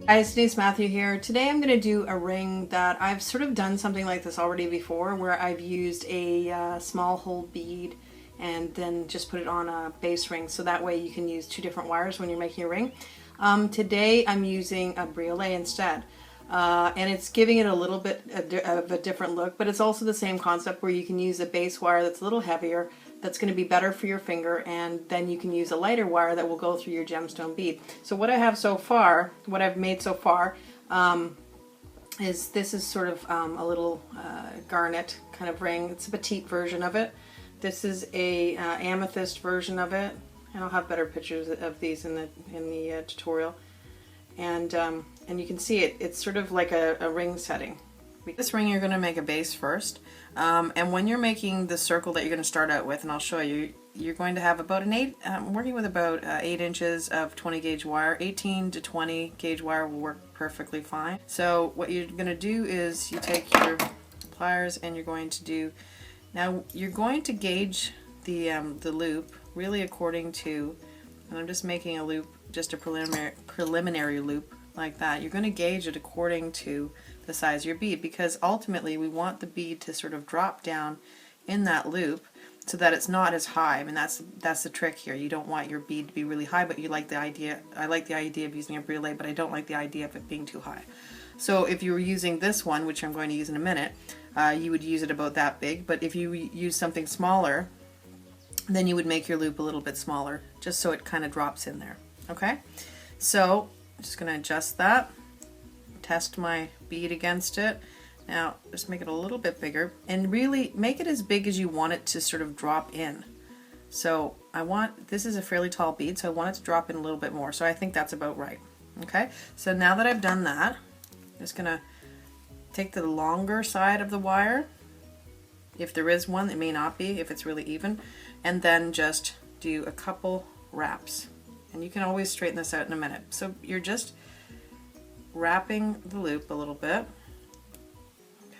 Hi, it's Denise Mathew here. Today I'm going to do a ring that I've sort of done something like this already before, where I've used a small hole bead and then just put it on a base ring, so that way you can use two different wires when you're making a ring. Today I'm using a briolet instead, and it's giving it a little bit of a different look, but it's also the same concept where you can use a base wire that's a little heavier, that's going to be better for your finger, and then you can use a lighter wire that will go through your gemstone bead. So what I have so far, what I've made so far, is this is sort of a little garnet kind of ring. It's a petite version of it. This is a amethyst version of it, and I'll have better pictures of these in the tutorial. And you can see it's sort of like a ring setting. This ring you're going to make a base first, and when you're making the circle that you're going to start out with, and I'll show you, you're going to have about I'm working with about 8 inches of 20 gauge wire. 18 to 20 gauge wire will work perfectly fine. So what you're going to do is you take your pliers and you're going to do, now you're going to gauge the loop really according to, and I'm just making a loop, just a preliminary loop like that. You're going to gauge it according to the size of your bead, because ultimately we want the bead to sort of drop down in that loop so that it's not as high. I mean, that's the trick here. You don't want your bead to be really high, but you like the idea. I like the idea of using a briolet, but I don't like the idea of it being too high. So if you were using this one, which I'm going to use in a minute, you would use it about that big. But if you use something smaller, then you would make your loop a little bit smaller, just so it kind of drops in there. Okay, so I'm just going to adjust that, test my bead against it. Now just make it a little bit bigger, and really make it as big as you want it to sort of drop in. So this is a fairly tall bead, so I want it to drop in a little bit more, so I think that's about right. Okay, so now that I've done that, I'm just going to take the longer side of the wire, if there is one. It may not be if it's really even, and then just do a couple wraps. And you can always straighten this out in a minute. So you're just wrapping the loop a little bit.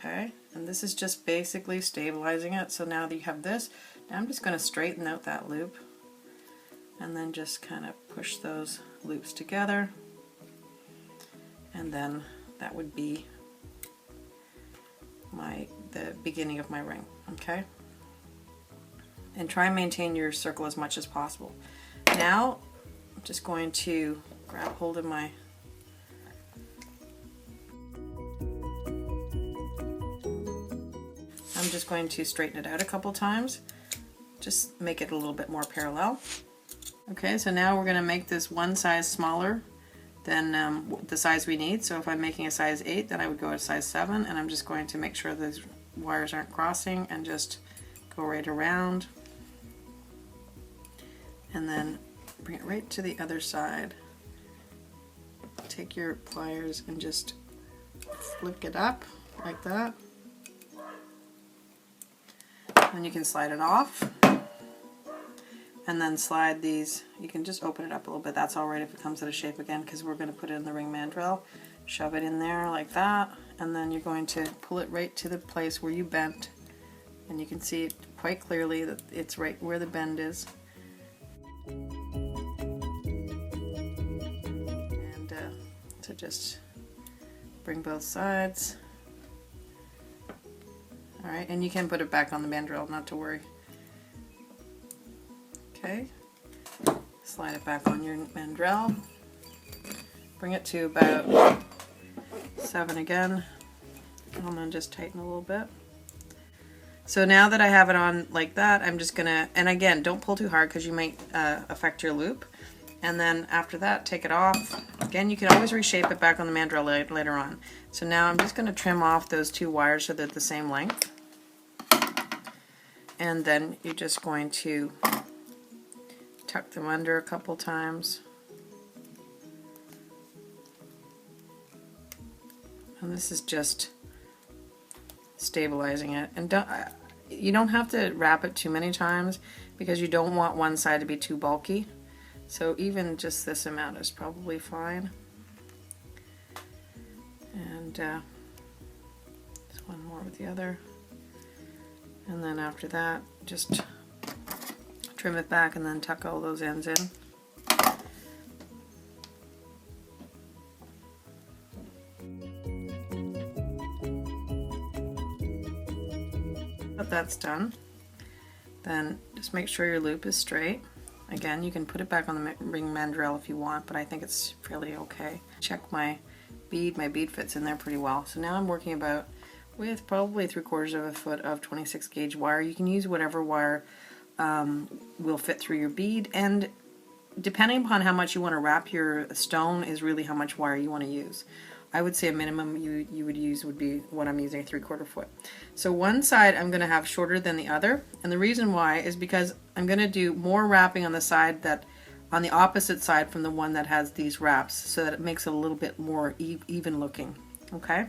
Okay, and this is just basically stabilizing it. So now that you have this, now I'm just going to straighten out that loop and then just kind of push those loops together, and then that would be the beginning of my ring. Okay, and try and maintain your circle as much as possible. Now I'm just going to grab hold of my I'm just going to straighten it out a couple times, just make it a little bit more parallel. Okay, so now we're going to make this one size smaller than the size we need. So if I'm making a size 8, then I would go a size 7, and I'm just going to make sure those wires aren't crossing and just go right around, and then bring it right to the other side. Take your pliers and just flick it up like that. Then you can slide it off, and then slide these. You can just open it up a little bit. That's all right if it comes out of shape again, because we're going to put it in the ring mandrel. Shove it in there like that, and then you're going to pull it right to the place where you bent, and you can see quite clearly that it's right where the bend is. And to just bring both sides. Alright, and you can put it back on the mandrel, not to worry. Okay, slide it back on your mandrel. Bring it to about 7 again, and then just tighten a little bit. So now that I have it on like that, I'm just gonna, and again, don't pull too hard because you might affect your loop. And then after that, take it off. Again, you can always reshape it back on the mandrel later on. So now I'm just going to trim off those 2 wires so they're the same length. And then you're just going to tuck them under a couple times. And this is just stabilizing it. And you don't have to wrap it too many times, because you don't want one side to be too bulky. So even just this amount is probably fine. And just one more with the other. And then after that, just trim it back and then tuck all those ends in. that's done, then just make sure your loop is straight. Again, you can put it back on the ring mandrel if you want, but I think it's fairly okay. Check my bead fits in there pretty well. So now I'm working about with probably 3/4 foot of 26 gauge wire. You can use whatever wire will fit through your bead, and depending upon how much you want to wrap your stone is really how much wire you want to use. I would say a minimum you would use would be what I'm using, 3/4 foot. So one side I'm going to have shorter than the other, and the reason why is because I'm going to do more wrapping on the side that, on the opposite side from the one that has these wraps, so that it makes it a little bit more even looking, okay?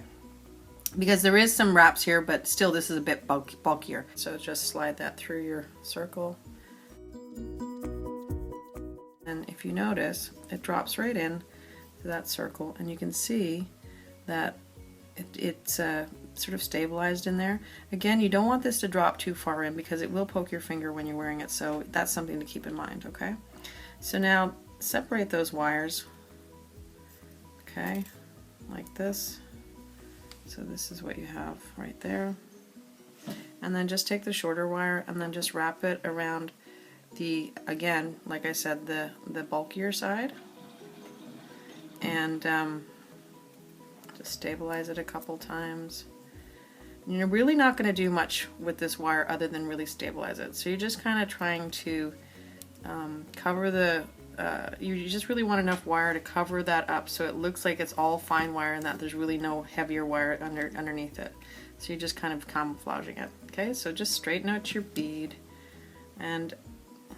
Because there is some wraps here, but still this is a bit bulkier. So just slide that through your circle. And if you notice, it drops right in to that circle, and you can see that it's sort of stabilized in there. Again, you don't want this to drop too far in because it will poke your finger when you're wearing it, so that's something to keep in mind, okay? So now separate those wires, okay, like this. So this is what you have right there. And then just take the shorter wire and then just wrap it around the, again, like I said, the bulkier side. And just stabilize it a couple times. And you're really not going to do much with this wire other than really stabilize it. So you're just kind of trying to cover the, you just really want enough wire to cover that up so it looks like it's all fine wire and that there's really no heavier wire underneath it. So you're just kind of camouflaging it. Okay, so just straighten out your bead and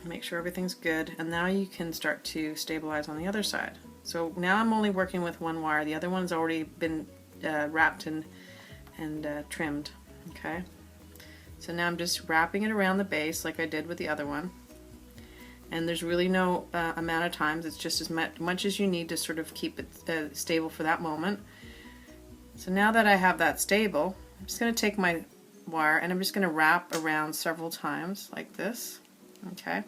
make sure everything's good, and now you can start to stabilize on the other side. So now I'm only working with one wire, the other one's already been wrapped and trimmed. Okay, so now I'm just wrapping it around the base like I did with the other one, and there's really no amount of times, it's just as much as you need to sort of keep it stable for that moment. So now that I have that stable, I'm just going to take my wire and I'm just going to wrap around several times like this. Okay,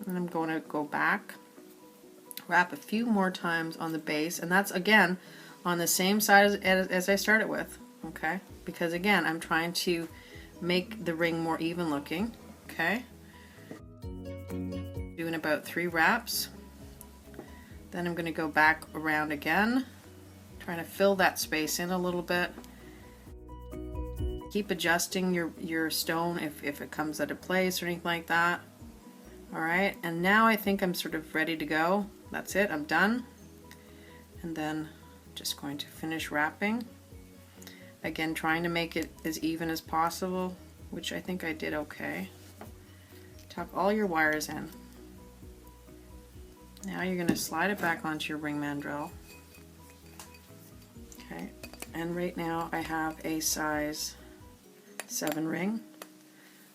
and I'm going to go back, wrap a few more times on the base, and that's again on the same side as I started with. Okay, because again I'm trying to make the ring more even looking. Okay, doing about 3 wraps, then I'm going to go back around again, trying to fill that space in a little bit. Keep adjusting your stone if it comes out of place or anything like that. Alright, and now I think I'm sort of ready to go. That's it, I'm done. And then just going to finish wrapping. Again, trying to make it as even as possible, which I think I did okay. Tuck all your wires in. Now you're going to slide it back onto your ring mandrel. Okay, and right now I have a size 7 ring.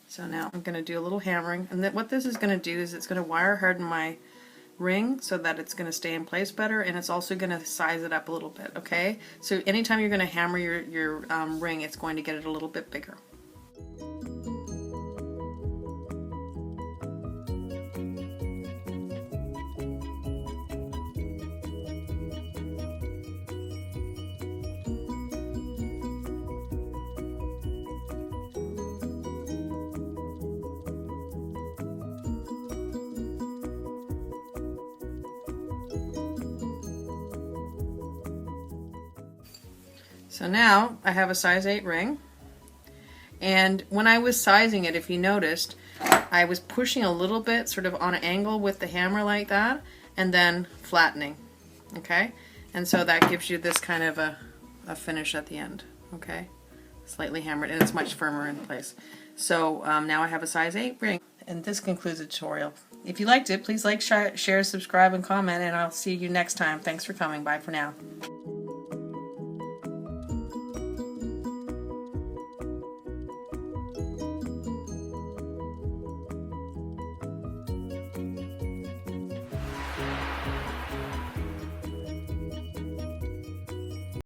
So now I'm going to do a little hammering, and what this is going to do is it's going to wire harden my ring so that it's going to stay in place better, and it's also going to size it up a little bit. Okay, so anytime you're going to hammer your ring, it's going to get it a little bit bigger. So now I have a size 8 ring, and when I was sizing it, if you noticed, I was pushing a little bit sort of on an angle with the hammer like that, and then flattening. Okay, and so that gives you this kind of a finish at the end. Okay, slightly hammered, and it's much firmer in place. So now I have a size 8 ring, and this concludes the tutorial. If you liked it, please like, share, subscribe, and comment, and I'll see you next time. Thanks for coming. Bye for now.